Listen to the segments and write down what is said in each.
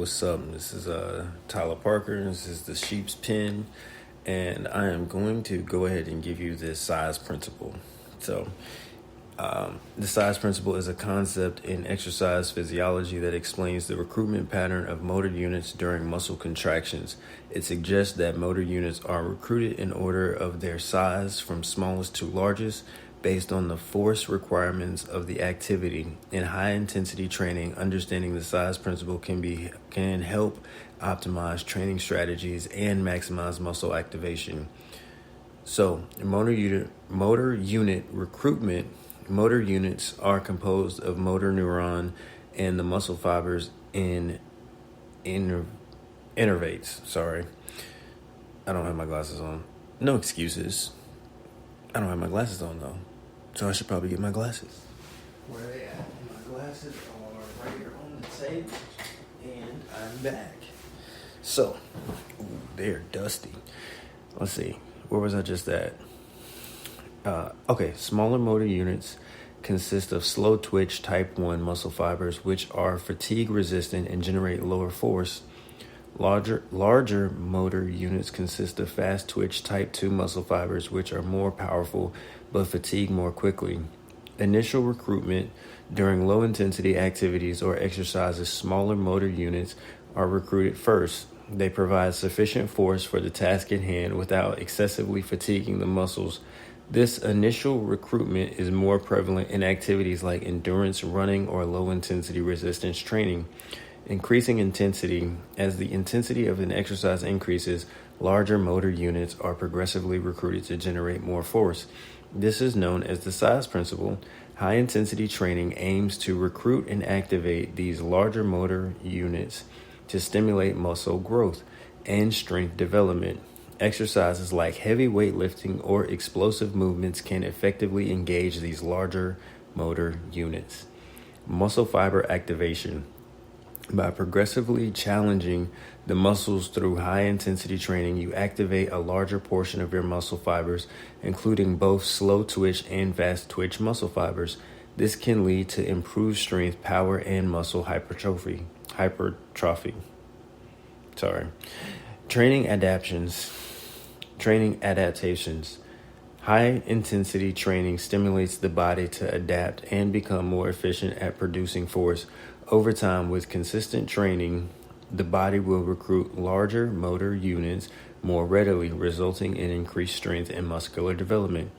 what's up? This is Tyler Parker. This is the Sheep's Pen, and I am going to go ahead and give you this size principle. So, the size principle is a concept in exercise physiology that explains the recruitment pattern of motor units during muscle contractions. It suggests that motor units are recruited in order of their size from smallest to largest, based on the force requirements of the activity. In high-intensity training, understanding the size principle can help optimize training strategies and maximize muscle activation. So, motor unit recruitment. Motor units are composed of motor neuron and the muscle fibers in innervates. Sorry, I don't have my glasses on. No excuses. I don't have my glasses on though, so I should probably get my glasses. Where are they at? My glasses are right here on the table, and I'm back. So, they're dusty. Let's see, where was I just at? Okay, smaller motor units consist of slow twitch type 1 muscle fibers, which are fatigue resistant and generate lower force. Larger motor units consist of fast twitch type 2 muscle fibers, which are more powerful but fatigue more quickly. Initial recruitment during low intensity activities or exercises, smaller motor units are recruited first. They provide sufficient force for the task at hand without excessively fatiguing the muscles. This initial recruitment is more prevalent in activities like endurance running or low intensity resistance training. Increasing intensity. As the intensity of an exercise increases, larger motor units are progressively recruited to generate more force. This is known as the size principle. High-intensity training aims to recruit and activate these larger motor units to stimulate muscle growth and strength development. Exercises like heavy weightlifting or explosive movements can effectively engage these larger motor units. Muscle fiber activation. By progressively challenging the muscles through high-intensity training, you activate a larger portion of your muscle fibers, including both slow twitch and fast twitch muscle fibers. This can lead to improved strength, power, and muscle hypertrophy. Training adaptations. High-intensity training stimulates the body to adapt and become more efficient at producing force. Over time, with consistent training, the body will recruit larger motor units more readily, resulting in increased strength and muscular development.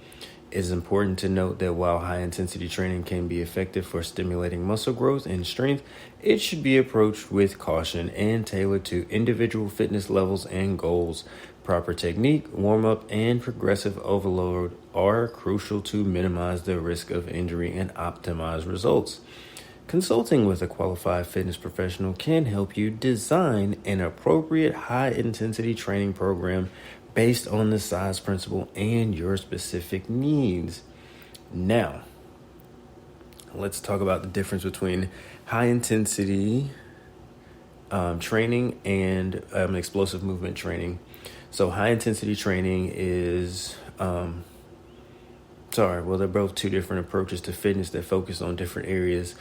It is important to note that while high-intensity training can be effective for stimulating muscle growth and strength, it should be approached with caution and tailored to individual fitness levels and goals. Proper technique, warm-up, and progressive overload are crucial to minimize the risk of injury and optimize results. Consulting with a qualified fitness professional can help you design an appropriate high-intensity training program based on the size principle and your specific needs. Now, let's talk about the difference between high-intensity training and explosive movement training. So high-intensity training is... they're both two different approaches to fitness that focus on different areas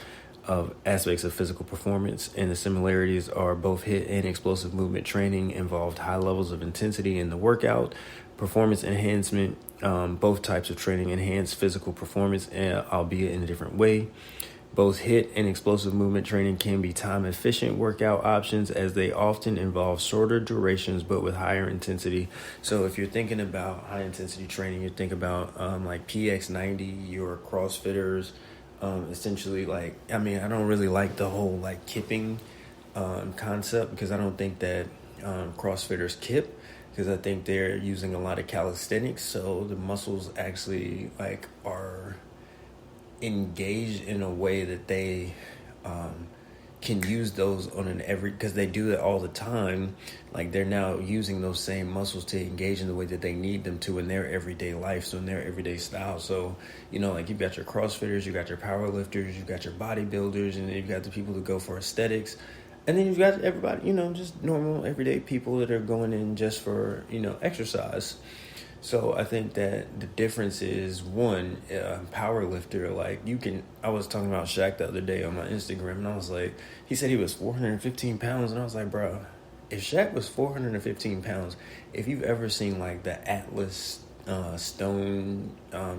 of aspects of physical performance, and the similarities are both HIIT and explosive movement training involved high levels of intensity in the workout. Performance enhancement, both types of training enhance physical performance, albeit in a different way. Both HIIT and explosive movement training can be time-efficient workout options, as they often involve shorter durations but with higher intensity. So if you're thinking about high-intensity training, you think about like PX90, your CrossFitters. Essentially, I don't really like the whole kipping concept, because I don't think that CrossFitters kip, because I think they're using a lot of calisthenics, so the muscles actually are engaged in a way that they can use those because they do it all the time. They're now using those same muscles to engage in the way that they need them to in their everyday life, so in their everyday style. So, you've got your CrossFitters, you got your power lifters, you've got your bodybuilders, and you've got the people who go for aesthetics. And then you've got everybody, just normal everyday people that are going in just for, exercise. So I think that the difference is one, power lifter. Like I was talking about Shaq the other day on my Instagram, and I was like, he said he was 415 pounds, and I was like, bro, if Shaq was 415 pounds, if you've ever seen like the Atlas stone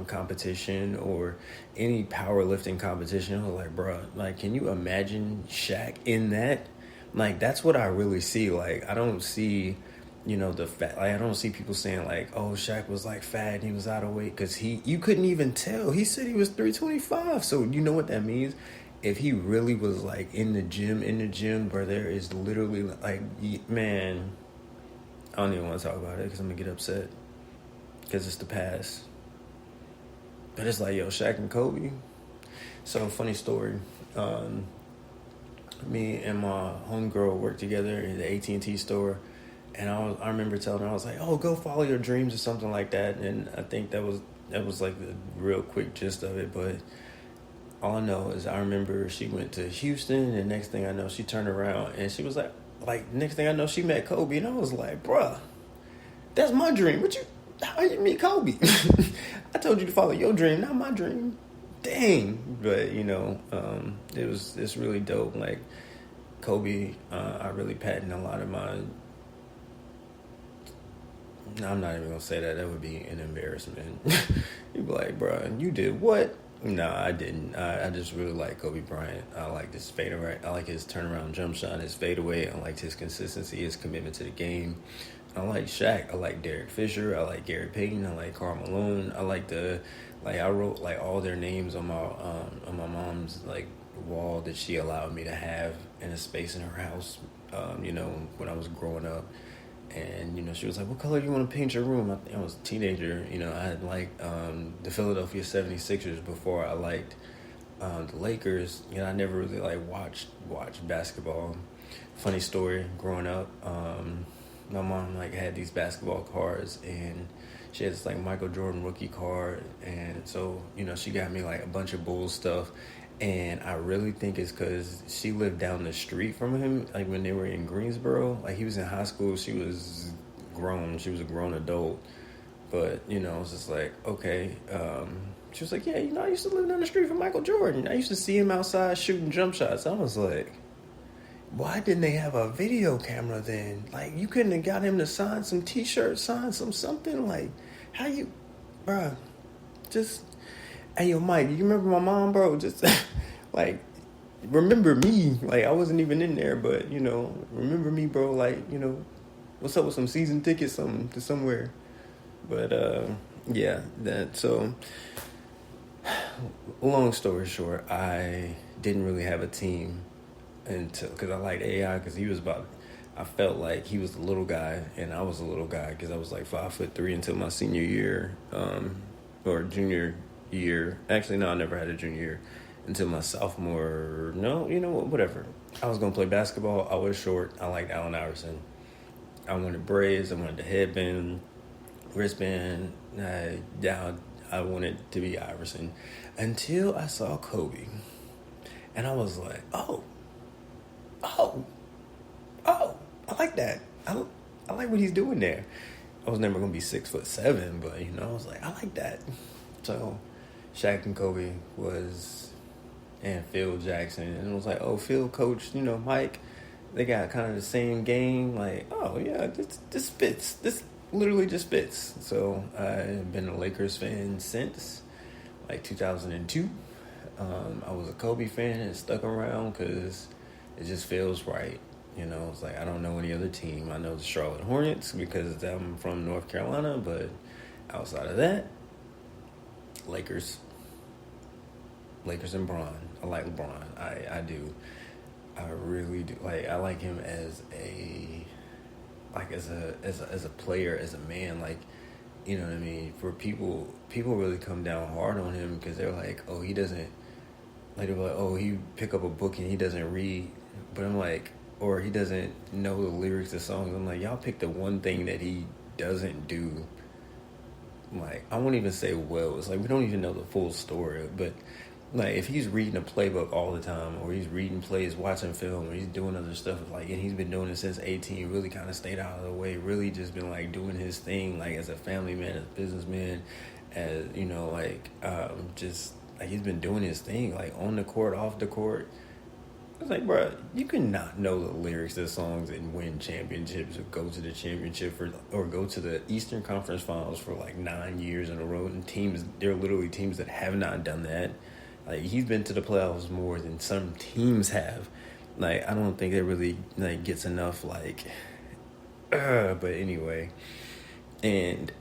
competition or any powerlifting competition, I was like, bro, like, can you imagine Shaq in that? Like, that's what I really see. Like, I don't see, the fat. Like, I don't see people saying like, oh, Shaq was like fat and he was out of weight, because you couldn't even tell. He said he was 325. So you know what that means? If he really was like in the gym, where there is literally like, man, I don't even want to talk about it because I'm gonna get upset because it's the past. But it's like, yo, Shaq and Kobe. So, funny story. Me and my homegirl worked together in the AT&T store, and I remember telling her, I was like, oh, go follow your dreams or something like that. And I think that was like the real quick gist of it. But all I know is I remember she went to Houston, and next thing I know, she turned around and she was like next thing I know, she met Kobe, and I was like, bruh, that's my dream. How you meet Kobe? I told you to follow your dream, not my dream. Dang. But it's really dope. Like, Kobe, I really patent a lot of my. No, I'm not even gonna say that. That would be an embarrassment. You'd be like, bro, you did what? No, I didn't. I just really like Kobe Bryant. I like this fadeaway. I like his turnaround jump shot, his fadeaway. I liked his consistency, his commitment to the game. I like Shaq. I like Derek Fisher. I like Gary Payton. I like Karl Malone. I like I wrote like all their names on my mom's like wall that she allowed me to have in a space in her house. When I was growing up. And, she was like, what color do you want to paint your room? I think I was a teenager. I had liked the Philadelphia 76ers before I liked the Lakers. I never really watched basketball. Funny story, growing up, my mom had these basketball cards, and she had this Michael Jordan rookie card. And so, she got me a bunch of Bulls stuff. And I really think it's because she lived down the street from him, when they were in Greensboro. He was in high school, she was grown. She was a grown adult. But, it's just okay. She was like, yeah, I used to live down the street from Michael Jordan. I used to see him outside shooting jump shots. I was like, why didn't they have a video camera then? You couldn't have got him to sign some T-shirts, sign some something. How you, bruh, just... Hey, yo, Mike, you remember my mom, bro? Just, remember me. I wasn't even in there, but, remember me, bro. What's up with some season tickets to somewhere? But, yeah, so, long story short, I didn't really have a team because I liked AI, because I felt like he was the little guy, and I was the little guy, because I was 5'3" until my senior year, or junior year. Actually, no, I never had a junior year until my sophomore. No, whatever. I was going to play basketball. I was short. I liked Allen Iverson. I wanted braids. I wanted the headband, wristband. I wanted to be Iverson until I saw Kobe. And I was like, oh, I like that. I like what he's doing there. I was never going to be 6'7", but, I was like, I like that. So Shaq and Kobe and Phil Jackson, and it was like, oh, Phil coached, Mike. They got kind of the same game. Oh yeah, this fits. This literally just fits. So I've been a Lakers fan since 2002. I was a Kobe fan and stuck around because it just feels right. It's I don't know any other team. I know the Charlotte Hornets because I'm from North Carolina, but outside of that, Lakers and Bron. I like LeBron. I do. I really do. I like him as a player, as a man. You know what I mean? For people really come down hard on him because they're like, oh, he doesn't. They're like, oh, he pick up a book and he doesn't read. But I'm like, or he doesn't know the lyrics to songs. I'm like, y'all pick the one thing that he doesn't do. I won't even say well. It's we don't even know the full story, but Like, if he's reading a playbook all the time, or he's reading plays, watching film, or he's doing other stuff, like, and he's been doing it since 18, really kind of stayed out of the way, really just been, like, doing his thing, like, as a family man, as a businessman, as, you know, like, just, like, he's been doing his thing, like, on the court, off the court. It's like, bro, you cannot know the lyrics to songs and win championships, or go to the championship or go to the Eastern Conference Finals for like 9 years in a row. And there are literally teams that have not done that. Like, he's been to the playoffs more than some teams have. Like, I don't think it really like gets enough like. But anyway, and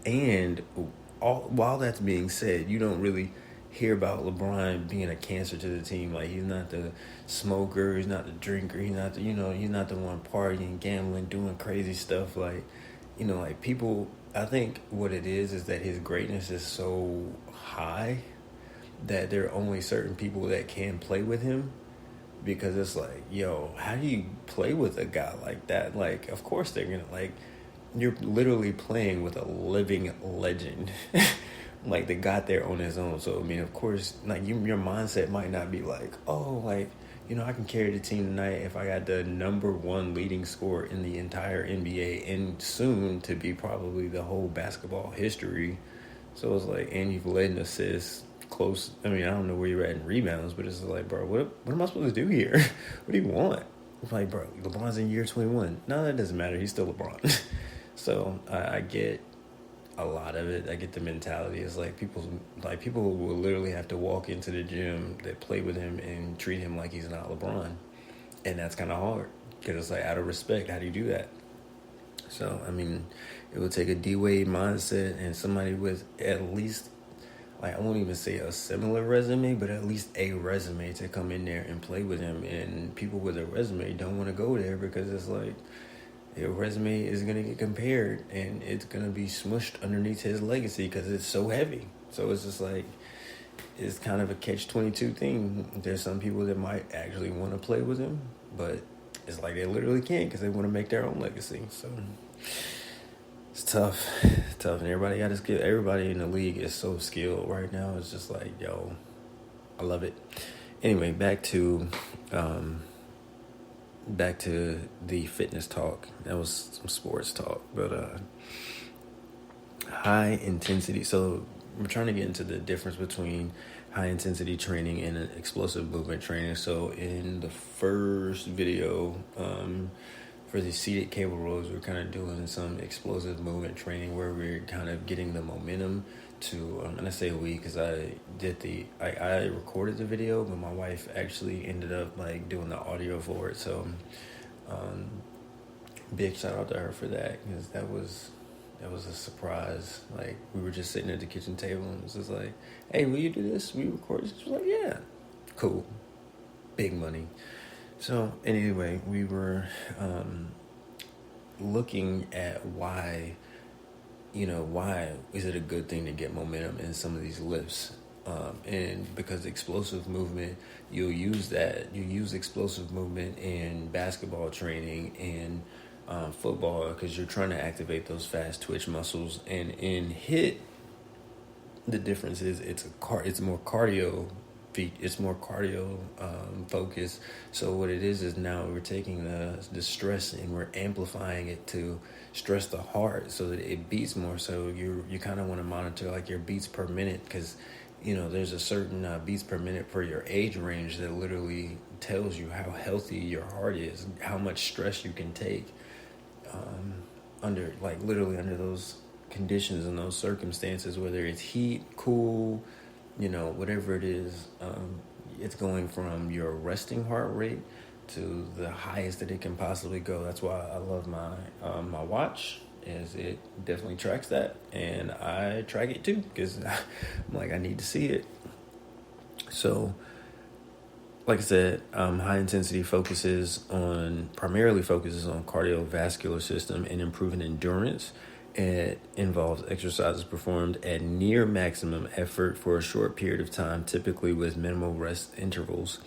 while that's being said, you don't really hear about LeBron being a cancer to the team. Like, he's not the smoker, he's not the drinker, he's not the, he's not the one partying, gambling, doing crazy stuff. Like, like, people, I think what it is that his greatness is so high that there are only certain people that can play with him, because it's like, yo, how do you play with a guy like that? Like, of course they're gonna, like, you're literally playing with a living legend. Like, that got there on his own. So I mean, of course, like, your mindset might not be like, oh, like, I can carry the team tonight if I got the number one leading scorer in the entire NBA, and soon to be probably the whole basketball history. So it's like, and you've led an assist, close. I mean, I don't know where you're at in rebounds, but it's like, bro, what am I supposed to do here? What do you want? It's like, bro, LeBron's in year 21. No, that doesn't matter. He's still LeBron. So I get a lot of it. I get the mentality. It's like people will literally have to walk into the gym that play with him and treat him like he's not LeBron, and that's kind of hard, because it's like, out of respect, how do you do that? So I mean, it would take a D-Wade mindset and somebody with at least, like, I won't even say a similar resume, but at least a resume to come in there and play with him. And people with a resume don't want to go there, because it's like, your resume is going to get compared and it's going to be smushed underneath his legacy because it's so heavy. So it's just like, it's kind of a catch-22 thing. There's some people that might actually want to play with him, but it's like they literally can't because they want to make their own legacy. So it's tough. And everybody got to skill. Everybody in the league is so skilled right now. It's just like, yo, I love it. Anyway, back to the fitness talk. That was some sports talk, but high intensity. So we're trying to get into the difference between high intensity training and explosive movement training. So in the first video, for the seated cable rows, we're kind of doing some explosive movement training where we're kind of getting the momentum to, and I say we because I recorded the video, but my wife actually ended up like doing the audio for it. So big shout out to her for that, because that was a surprise. Like, we were just sitting at the kitchen table and it was just like, hey, will you do this? Will you record this? She was like, yeah, cool, big money. So anyway, we were looking at why is it a good thing to get momentum in some of these lifts? And because explosive movement, you use explosive movement in basketball training and football, because you're trying to activate those fast twitch muscles. And in HIIT, the difference is it's more cardio. It's more cardio focused. So what it is now we're taking the stress and we're amplifying it to stress the heart so that it beats more. So you kind of want to monitor like your beats per minute, because there's a certain beats per minute per your age range that literally tells you how healthy your heart is, how much stress you can take under those conditions and those circumstances, whether it's heat, cool, whatever it is. It's going from your resting heart rate to the highest that it can possibly go. That's why I love my watch, is it definitely tracks that, and I track it too, because I'm like, I need to see it. So like I said, high intensity primarily focuses on cardiovascular system and improving endurance. It involves exercises performed at near maximum effort for a short period of time, typically with minimal rest intervals.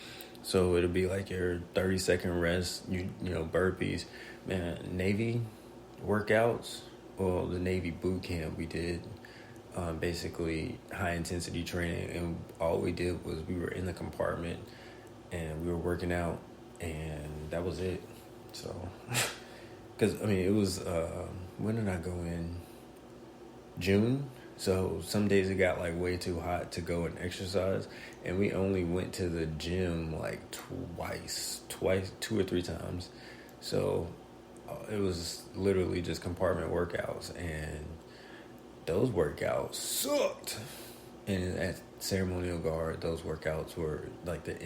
So it'll be like your 30-second rest, burpees. Man, Navy workouts, well, the Navy boot camp we did, basically high intensity training, and all we did was we were in the compartment and we were working out, and that was it. So, because I mean, it was when did I go in? June. So some days it got like way too hot to go and exercise, and we only went to the gym like twice, 2 or 3 times. So it was literally just compartment workouts, and those workouts sucked. And at Ceremonial Guard, those workouts were like the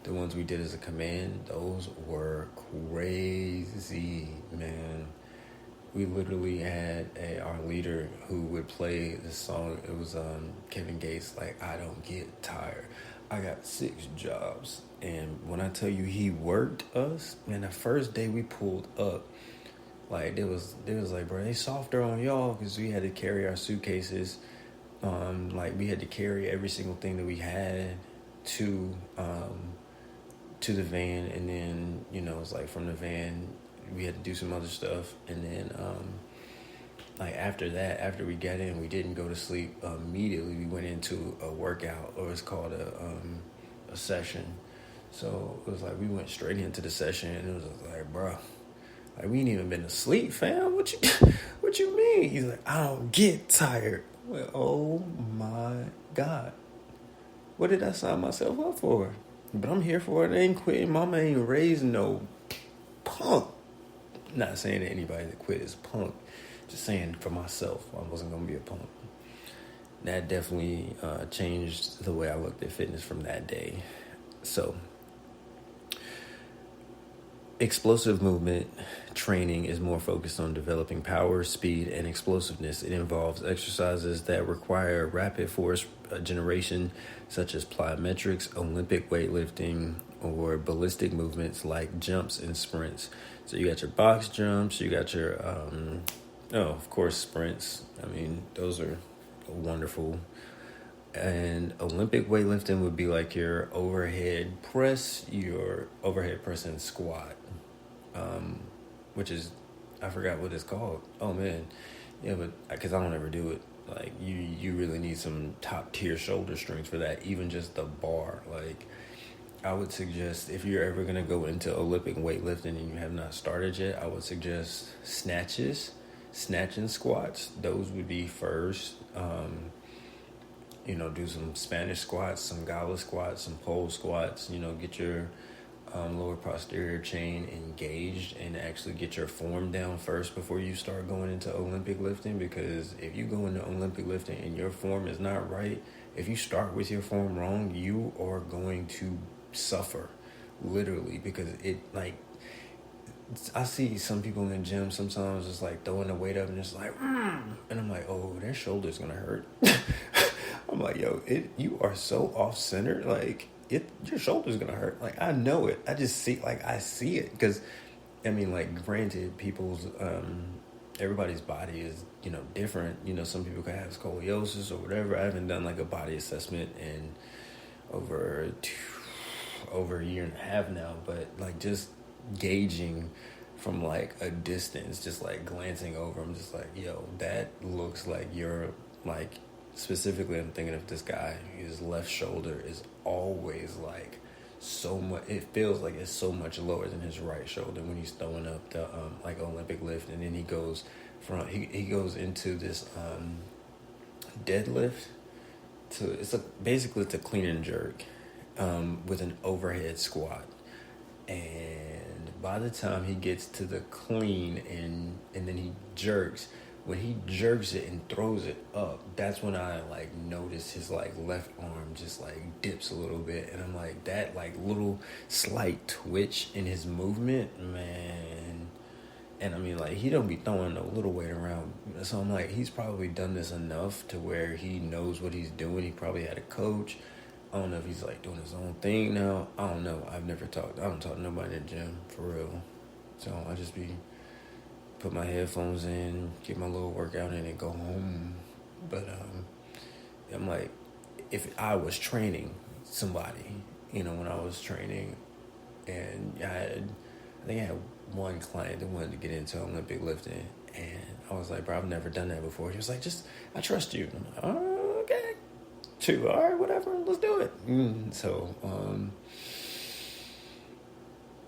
ones we did as a command. Those were crazy, man. We literally had our leader who would play the song. It was Kevin Gates, like, I don't get tired. I got 6 jobs. And when I tell you he worked us, man, the first day we pulled up, like, they was like, bro, they softer on y'all because we had to carry our suitcases. Like, we had to carry every single thing that we had to the van. And then, it's like from the van, we had to do some other stuff, and then like after that, after we got in, we didn't go to sleep immediately. We went into a workout, or it's called a session. So it was like we went straight into the session, and it was like, bro, like, we ain't even been asleep, fam. What you mean? He's like, I don't get tired. Well, oh my God, what did I sign myself up for? But I'm here for it. I ain't quitting. Mama ain't raised no punk. Not saying that anybody that quit is punk. Just saying for myself, I wasn't going to be a punk. That definitely changed the way I looked at fitness from that day. So, explosive movement training is more focused on developing power, speed, and explosiveness. It involves exercises that require rapid force generation, such as plyometrics, Olympic weightlifting, or ballistic movements like jumps and sprints. So you got your box jumps, you got your, of course, sprints. I mean, those are wonderful. And Olympic weightlifting would be like your overhead press, your overhead press and squat, which is, I forgot what it's called. Oh, man. Yeah, but because I don't ever do it. Like, you really need some top tier shoulder strength for that, even just the bar. Like, I would suggest, if you're ever going to go into Olympic weightlifting and you have not started yet, I would suggest snatch and squats. Those would be first. Do some Spanish squats, some gala squats, some pole squats. Get your lower posterior chain engaged and actually get your form down first before you start going into Olympic lifting. Because if you go into Olympic lifting and your form is not right, if you start with your form wrong, you are going to suffer, literally, because I see some people in the gym sometimes just like throwing the weight up and just like, and I'm like, oh, their shoulder's gonna hurt. I'm like, yo, you are so off center, like your shoulder's gonna hurt. Like, I know it. I just see, I see it, because I mean, like, granted, people's everybody's body is different. Some people can have scoliosis or whatever. I haven't done like a body assessment in over a year and a half now, but like just gauging from like a distance, just like glancing over, I'm just like, yo, that looks like you're like, specifically I'm thinking of this guy, his left shoulder is always like so much, it feels like it's so much lower than his right shoulder when he's throwing up the like Olympic lift. And then he goes into this deadlift basically it's a clean and jerk with an overhead squat. And by the time he gets to the clean and then he jerks, when he jerks it and throws it up, that's when I like notice his like left arm just like dips a little bit, and I'm like, that like little slight twitch in his movement, man. And I mean, like, he don't be throwing no little weight around. So I'm like, he's probably done this enough to where he knows what he's doing. He probably had a coach. I don't know if he's like doing his own thing now. I don't know. I don't talk to nobody in the gym, for real. So I just put my headphones in, get my little workout in, and go home. But I'm like, if I was training somebody, when I was training, and I think I had one client that wanted to get into Olympic lifting, and I was like, bro, I've never done that before. He was like, I trust you. I'm like, oh, okay. True. All right, whatever. Let's do it. So,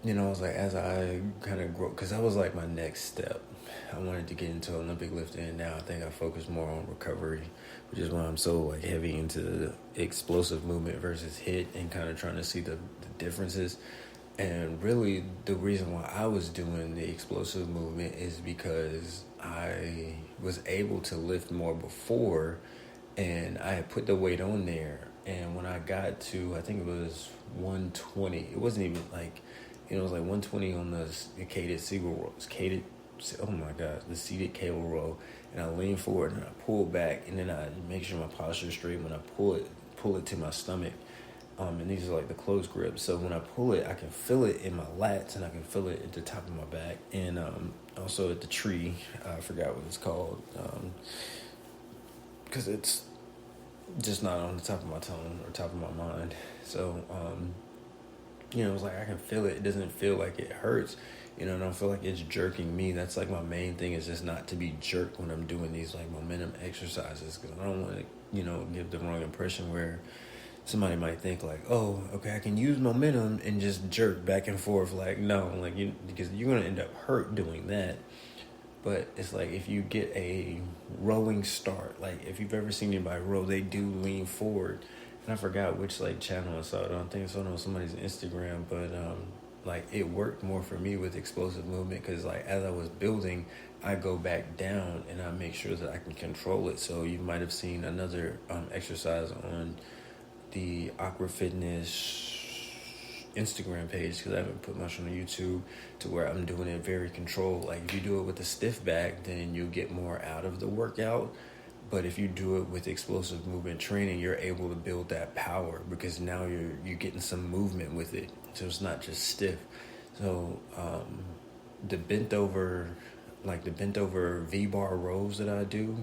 I was like, as I kind of grow, because that was like my next step. I wanted to get into Olympic lifting, and now I think I focus more on recovery, which is why I'm so like heavy into the explosive movement versus hit, and kind of trying to see the differences. And really, the reason why I was doing the explosive movement is because I was able to lift more before, and I had put the weight on there. And when I got to, I think it was 120, it wasn't even like, it was like 120 on the seated the seated cable row. And I leaned forward and I pulled back, and then I make sure my posture is straight when I pull it to my stomach. And these are like the close grips. So when I pull it, I can feel it in my lats, and I can feel it at the top of my back, and also at the tree. I forgot what it's called, because it's just not on the top of my tongue or top of my mind. So, it was like I can feel it. It doesn't feel like it hurts. I don't feel like it's jerking me. That's like my main thing, is just not to be jerked when I'm doing these like momentum exercises, because I don't want to, give the wrong impression where somebody might think like, oh, okay, I can use momentum and just jerk back and forth. Like, no, like because you're going to end up hurt doing that. But it's like if you get a rowing start, like if you've ever seen anybody row, they do lean forward. And I forgot which like channel I saw it on. I think I saw it on somebody's Instagram, but like it worked more for me with explosive movement, because like as I was building, I go back down and I make sure that I can control it. So you might have seen another exercise on the Aqua Fitness Instagram page, because I haven't put much on the YouTube, to where I'm doing it very controlled. Like if you do it with a stiff back, then you'll get more out of the workout. But if you do it with explosive movement training, you're able to build that power, because now you're getting some movement with it. So it's not just stiff. So the bent over V-bar rows that I do,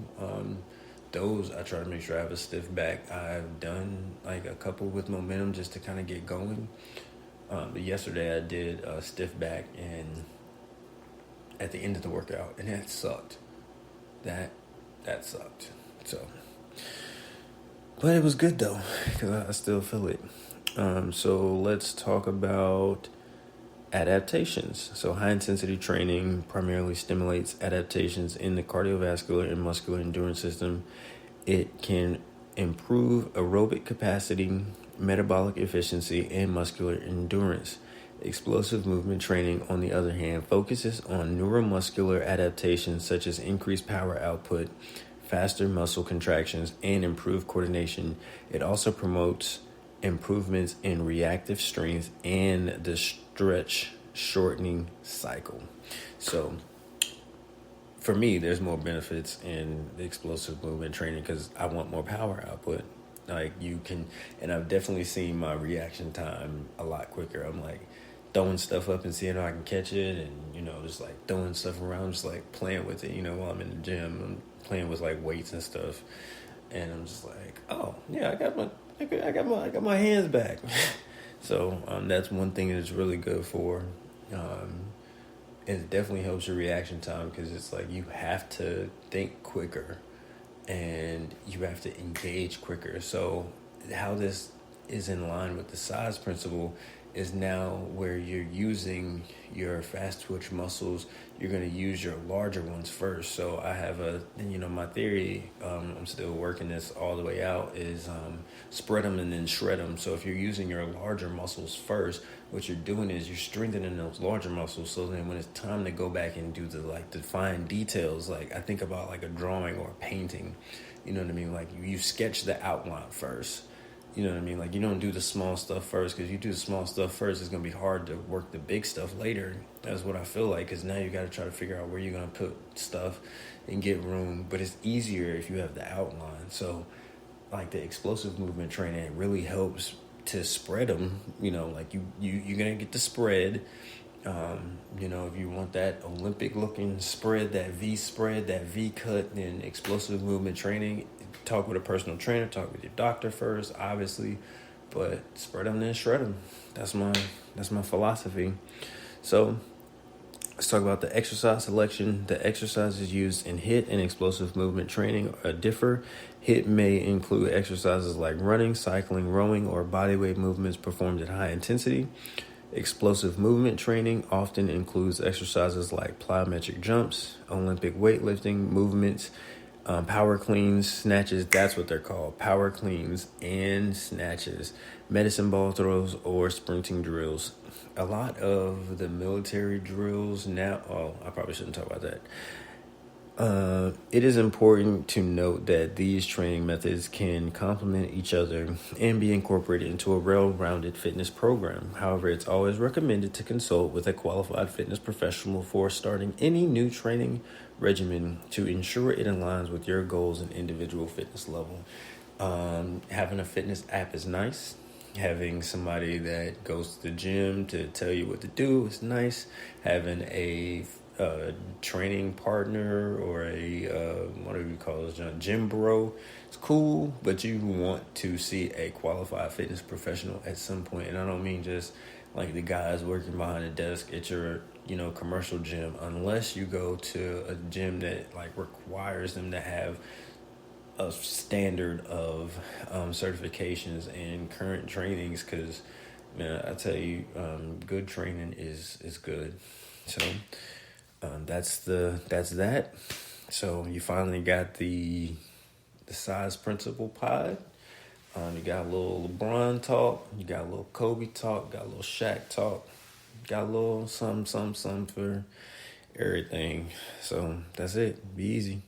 those I try to make sure I have a stiff back. I've done like a couple with momentum just to kind of get going. But yesterday I did a stiff back, and at the end of the workout, and that sucked. That sucked. So, but it was good though, because I still feel it. So let's talk about adaptations. So high intensity training primarily stimulates adaptations in the cardiovascular and muscular endurance system. It can improve aerobic capacity, metabolic efficiency, and muscular endurance. Explosive movement training, on the other hand, focuses on neuromuscular adaptations such as increased power output, faster muscle contractions, and improved coordination. It also promotes improvements in reactive strength and the stretch shortening cycle. So for me, there's more benefits in the explosive movement training, because I want more power output. Like you can, and I've definitely seen my reaction time a lot quicker. I'm like throwing stuff up and seeing how I can catch it, and just like throwing stuff around, just like playing with it. While I'm in the gym, I'm playing with like weights and stuff, and I'm just like, oh yeah, I got my hands back. So that's one thing that's really good for. It definitely helps your reaction time, because it's like you have to think quicker and you have to engage quicker. So how this is in line with the size principle is now where you're using your fast twitch muscles, you're going to use your larger ones first. So I have my theory, I'm still working this all the way out, is spread them and then shred them. So if you're using your larger muscles first, what you're doing is you're strengthening those larger muscles. So then when it's time to go back and do the fine details, like I think about like a drawing or a painting, you know what I mean? Like you sketch the outline first. You know what I mean? Like you don't do the small stuff first, because you do the small stuff first, it's going to be hard to work the big stuff later. That's what I feel like, because now you got to try to figure out where you're going to put stuff and get room. But it's easier if you have the outline. So like the explosive movement training, it really helps to spread them. Like you're going to get the spread. If you want that Olympic looking spread, that V spread, that V cut, then explosive movement training, talk with a personal trainer, talk with your doctor first, obviously, but spread them then shred them. That's my philosophy. So Let's talk about the exercise selection. The exercises used in HIIT and explosive movement training differ. HIIT may include exercises like running, cycling, rowing, or bodyweight movements performed at high intensity. Explosive movement training often includes exercises like plyometric jumps, Olympic weightlifting movements, power cleans, snatches. That's what they're called. Power cleans and snatches, medicine ball throws, or sprinting drills. A lot of the military drills now, I probably shouldn't talk about that. It is important to note that these training methods can complement each other and be incorporated into a well-rounded fitness program. However, it's always recommended to consult with a qualified fitness professional for starting any new training regimen to ensure it aligns with your goals and individual fitness level. Having a fitness app is nice. Having somebody that goes to the gym to tell you what to do is nice. Having a training partner or a what do we call it, gym bro, it's cool, but you want to see a qualified fitness professional at some point. And I don't mean just like the guys working behind the desk at your commercial gym, unless you go to a gym that like requires them to have a standard of certifications and current trainings, because man, I tell you, good training is good. So that's that. So you finally got the size principle pod. You got a little LeBron talk. You got a little Kobe talk. Got a little Shaq talk. Got a little something for everything. So that's it. Be easy.